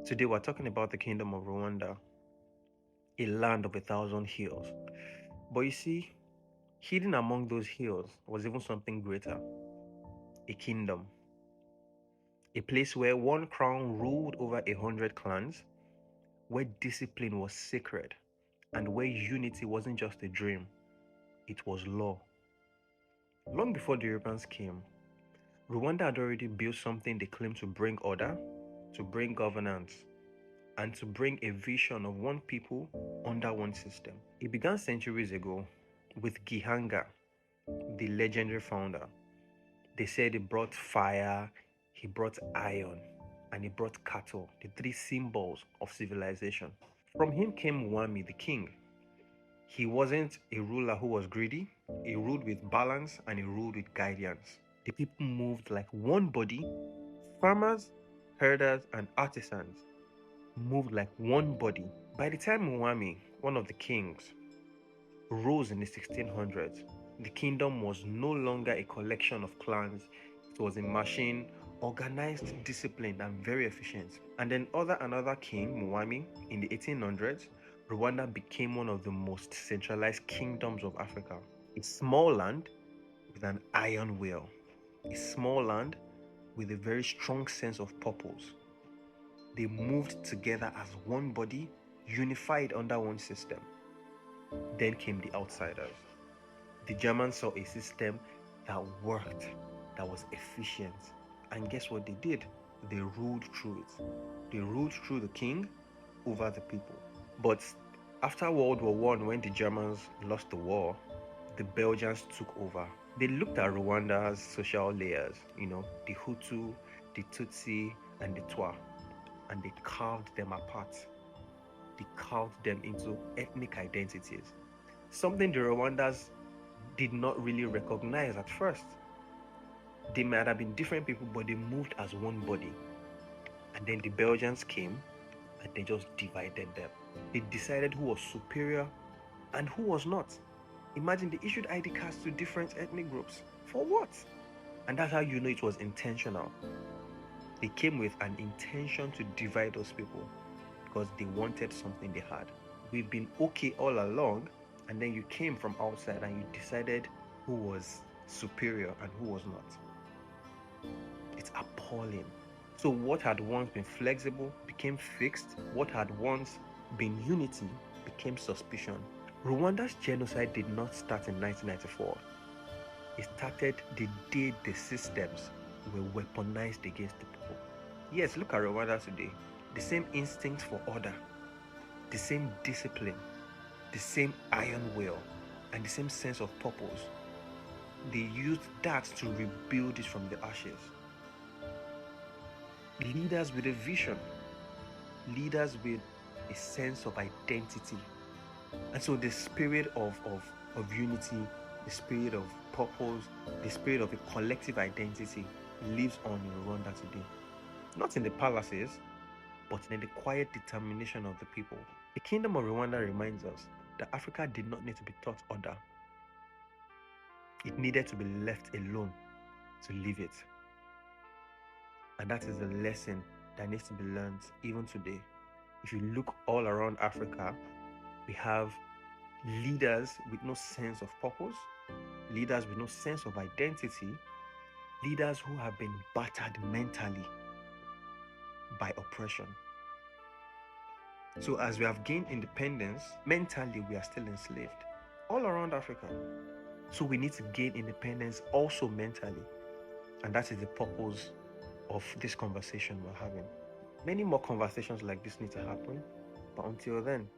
Today we're talking about the Kingdom of Rwanda, a land of 1,000 hills. But you see, hidden among those hills was even something greater, a kingdom, a place where one crown ruled over 100 clans, where discipline was sacred, and where unity wasn't just a dream, it was law. Long before the Europeans came, Rwanda had already built something they claimed to bring order, to bring governance, and to bring a vision of one people under one system. It began centuries ago with Gihanga, the legendary founder. They said he brought fire, he brought iron, and he brought cattle, the three symbols of civilization. From him came Mwami, the king. He wasn't a ruler who was greedy, he ruled with balance and he ruled with guidance. The people moved like one body. Farmers, herders, and artisans moved like one body. By the time Mwami, one of the kings, rose in the 1600s, the kingdom was no longer a collection of clans. It was a machine, organized, disciplined, and very efficient. And then another king, Mwami, in the 1800s, Rwanda became one of the most centralized kingdoms of Africa. A small land with an iron will. A small land with a very strong sense of purpose. They moved together as one body, unified under one system. Then came the outsiders. The Germans saw a system that worked, that was efficient. And guess what they did? They ruled through it. They ruled through the king over the people. But after World War I, when the Germans lost the war, the Belgians took over. They looked at Rwanda's social layers, the Hutu, the Tutsi, and the Twa, and they carved them apart. They carved them into ethnic identities. Something the Rwandans did not really recognize at first. They might have been different people, but they moved as one body. And then the Belgians came and they just divided them. They decided who was superior and who was not. Imagine they issued ID cards to different ethnic groups. For what? And that's how you know it was intentional. They came with an intention to divide those people because they wanted something they had. We've been okay all along, and then you came from outside and you decided who was superior and who was not. It's appalling. So what had once been flexible became fixed. What had once been unity became suspicion. Rwanda's genocide did not start in 1994. It started the day the systems were weaponized against the people. Yes, look at Rwanda today. The same instinct for order, the same discipline, the same iron will, and the same sense of purpose. They used that to rebuild it from the ashes. Leaders with a vision, leaders with a sense of identity. And so the spirit of unity, the spirit of purpose, the spirit of a collective identity lives on in Rwanda today. Not in the palaces, but in the quiet determination of the people. The Kingdom of Rwanda reminds us that Africa did not need to be taught order. It needed to be left alone to live it. And that is the lesson that needs to be learned even today. If you look all around Africa, we have leaders with no sense of purpose, leaders with no sense of identity, leaders who have been battered mentally by oppression. So as we have gained independence, mentally we are still enslaved all around Africa. So we need to gain independence also mentally. And that is the purpose of this conversation we're having. Many more conversations like this need to happen. But until then,